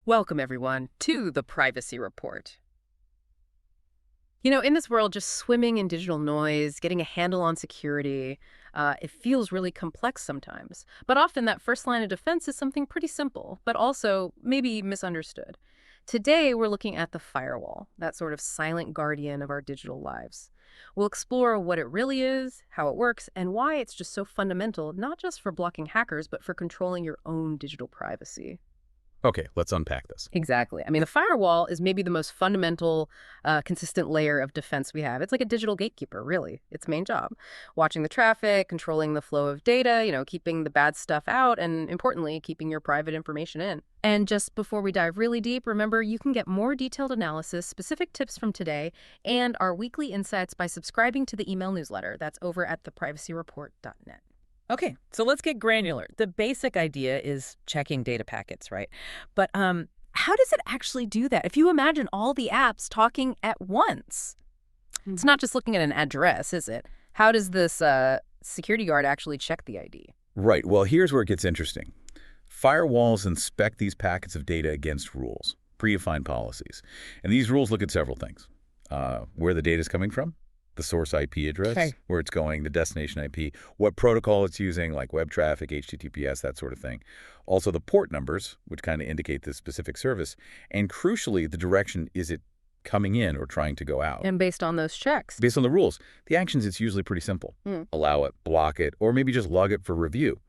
Welcome, everyone, to the Privacy Report. In this world, just swimming in digital noise, getting a handle on security, it feels really complex sometimes. But often that first line of defense is something pretty simple, but also maybe misunderstood. Today, we're looking at the firewall, that sort of silent guardian of our digital lives. We'll explore what it really is, how it works, and why it's just so fundamental, not just for blocking hackers, but for controlling your own digital privacy. Okay, let's unpack this. Exactly. I mean, the firewall is maybe the most fundamental, consistent layer of defense we have. It's like a digital gatekeeper, really. Its main job. Watching the traffic, controlling the flow of data, keeping the bad stuff out, and importantly, keeping your private information in. And just before we dive really deep, remember you can get more detailed analysis, specific tips from today, and our weekly insights by subscribing to the email newsletter. That's over at theprivacyreport.net. Okay, so let's get granular. The basic idea is checking data packets, right? But how does it actually do that? If you imagine all the apps talking at once, it's not just looking at an address, is it? How does this security guard actually check the ID? Right, well, here's where it gets interesting. Firewalls inspect these packets of data against rules, predefined policies. And these rules look at several things. Where the data is coming from, the source IP address, Okay. where it's going, the destination IP, what protocol it's using, like web traffic, HTTPS, that sort of thing. Also the port numbers, which kind of indicate the specific service. And crucially, the direction is it coming in or trying to go out. And based on those checks. Based on the rules, the actions, it's usually pretty simple. Allow it, block it, or maybe just log it for review.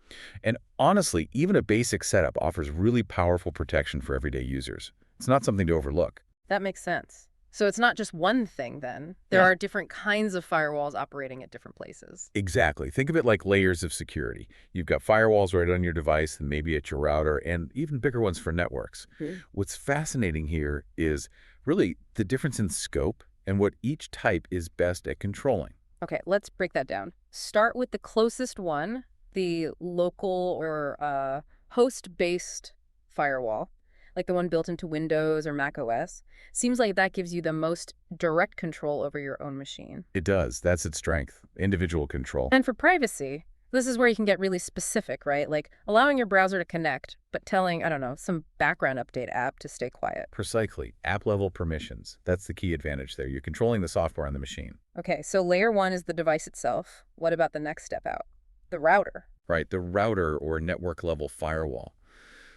And honestly, even a basic setup offers really powerful protection for everyday users. It's not something to overlook. That makes sense. So it's not just one thing, then. There are different kinds of firewalls operating at different places. Exactly. Think of it like layers of security. You've got firewalls right on your device and maybe at your router, and even bigger ones for networks. What's fascinating here is really the difference in scope and what each type is best at controlling. Okay, let's break that down. Start with the closest one, the local or host-based firewall, like the one built into Windows or Mac OS. Seems like that gives you the most direct control over your own machine. It does. That's its strength. Individual control. And for privacy, this is where you can get really specific, right? Like allowing your browser to connect, but telling, I don't know, some background update app to stay quiet. Precisely. App-level permissions. That's the key advantage there. You're controlling the software on the machine. Okay, so layer one is the device itself. What about the next step out? The router. Right, the router or network-level firewall.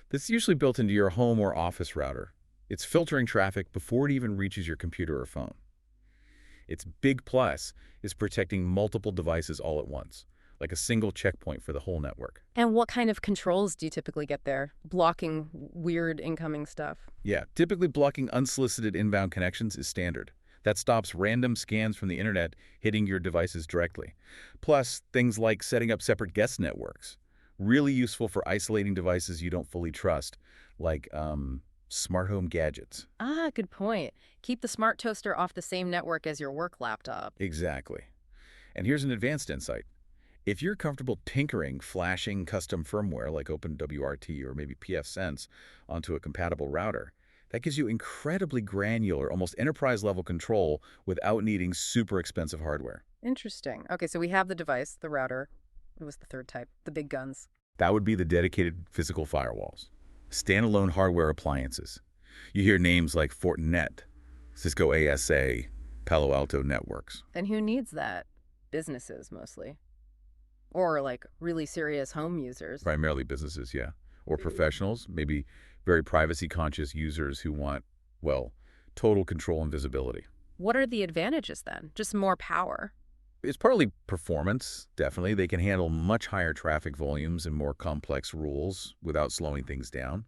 This is usually built into your home or office router. It's filtering traffic before it even reaches your computer or phone. Its big plus is protecting multiple devices all at once, like a single checkpoint for the whole network. And what kind of controls do you typically get there? Blocking weird incoming stuff. Yeah, typically blocking unsolicited inbound connections is standard. That stops random scans from the internet hitting your devices directly. Plus, things like setting up separate guest networks. Really useful for isolating devices you don't fully trust, like smart home gadgets. Ah, good point. Keep the smart toaster off the same network as your work laptop. Exactly. And here's an advanced insight. If you're comfortable tinkering, flashing custom firmware like OpenWRT or maybe pfSense onto a compatible router, that gives you incredibly granular, almost enterprise-level control without needing super expensive hardware. Interesting. Okay, so we have the device, the router. It was the third type, the big guns. That would be the dedicated physical firewalls. Standalone hardware appliances. You hear names like Fortinet, Cisco ASA, Palo Alto Networks. And who needs that? Businesses, mostly. Or, like, really serious home users. Primarily businesses, yeah. Or professionals, maybe very privacy-conscious users who want, well, total control and visibility. What are the advantages, then? Just more power? It's partly performance, definitely. They can handle much higher traffic volumes and more complex rules without slowing things down.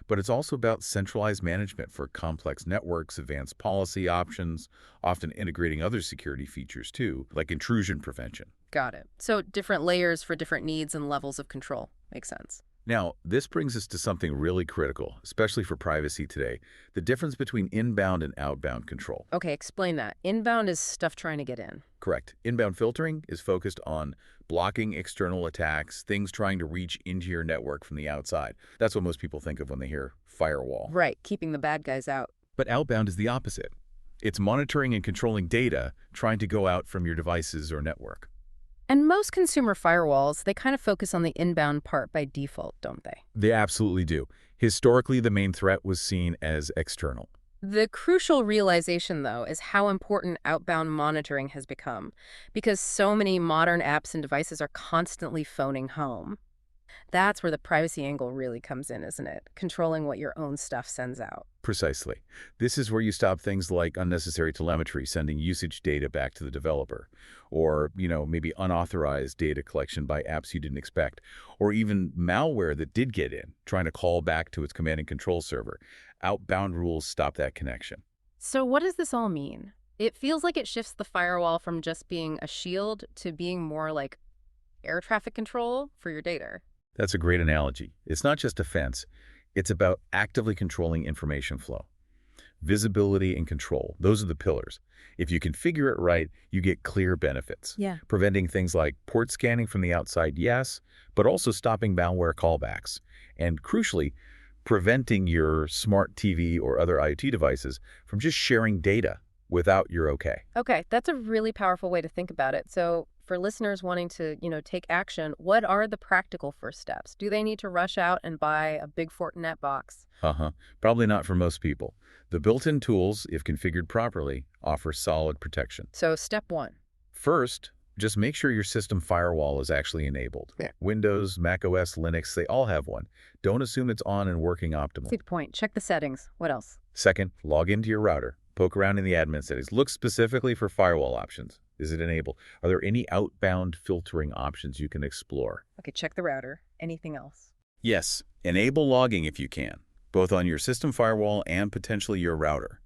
But it's also about centralized management for complex networks, advanced policy options, often integrating other security features too, like intrusion prevention. Got it. So different layers for different needs and levels of control. Makes sense. Now, this brings us to something really critical, especially for privacy today, the difference between inbound and outbound control. Okay, explain that. Inbound is stuff trying to get in. Correct. Inbound filtering is focused on blocking external attacks, things trying to reach into your network from the outside. That's what most people think of when they hear firewall. Right, keeping the bad guys out. But outbound is the opposite. It's monitoring and controlling data trying to go out from your devices or network. And most consumer firewalls, they kind of focus on the inbound part by default, don't they? They absolutely do. Historically, the main threat was seen as external. The crucial realization, though, is how important outbound monitoring has become, because so many modern apps and devices are constantly phoning home. That's where the privacy angle really comes in, isn't it? Controlling what your own stuff sends out. Precisely. This is where you stop things like unnecessary telemetry sending usage data back to the developer, or, maybe unauthorized data collection by apps you didn't expect, or even malware that did get in, trying to call back to its command and control server. Outbound rules stop that connection. So what does this all mean? It feels like it shifts the firewall from just being a shield to being more like air traffic control for your data. That's a great analogy. It's not just defense. It's about actively controlling information flow. Visibility and control, those are the pillars. If you configure it right, you get clear benefits. Yeah. Preventing things like port scanning from the outside, yes, but also stopping malware callbacks. And crucially, preventing your smart TV or other IoT devices from just sharing data without your okay. Okay, that's a really powerful way to think about it. So for listeners wanting to, take action, what are the practical first steps? Do they need to rush out and buy a big Fortinet box? Uh-huh. Probably not for most people. The built-in tools, if configured properly, offer solid protection. So step one. First, just make sure your system firewall is actually enabled. Yeah. Windows, macOS, Linux, they all have one. Don't assume it's on and working optimally. Good point. Check the settings. What else? Second, log into your router. Poke around in the admin settings. Look specifically for firewall options. Is it enabled? Are there any outbound filtering options you can explore? Okay, check the router. Anything else? Yes, enable logging if you can, both on your system firewall and potentially your router.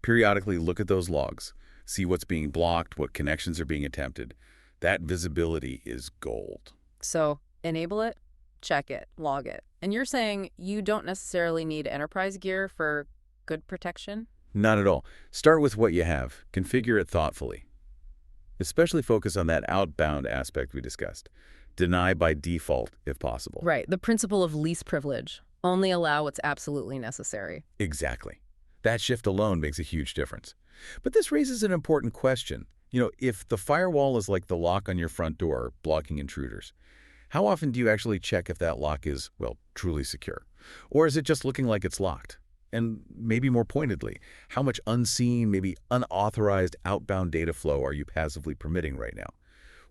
Periodically look at those logs. See what's being blocked, what connections are being attempted. That visibility is gold. So enable it, check it, log it. And you're saying you don't necessarily need enterprise gear for good protection? Not at all. Start with what you have. Configure it thoughtfully. Especially focus on that outbound aspect we discussed. Deny by default, if possible. Right, the principle of least privilege. Only allow what's absolutely necessary. Exactly. That shift alone makes a huge difference. But this raises an important question. If the firewall is like the lock on your front door, blocking intruders, how often do you actually check if that lock is, well, truly secure? Or is it just looking like it's locked? And maybe more pointedly, how much unseen, maybe unauthorized outbound data flow are you passively permitting right now?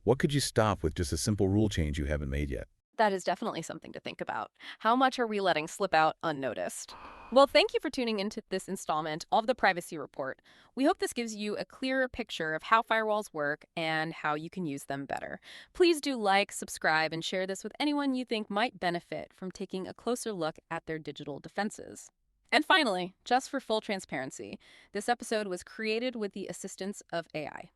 What could you stop with just a simple rule change you haven't made yet? That is definitely something to think about. How much are we letting slip out unnoticed? Well, thank you for tuning into this installment of the Privacy Report. We hope this gives you a clearer picture of how firewalls work and how you can use them better. Please do like, subscribe, and share this with anyone you think might benefit from taking a closer look at their digital defenses. And finally, just for full transparency, this episode was created with the assistance of AI.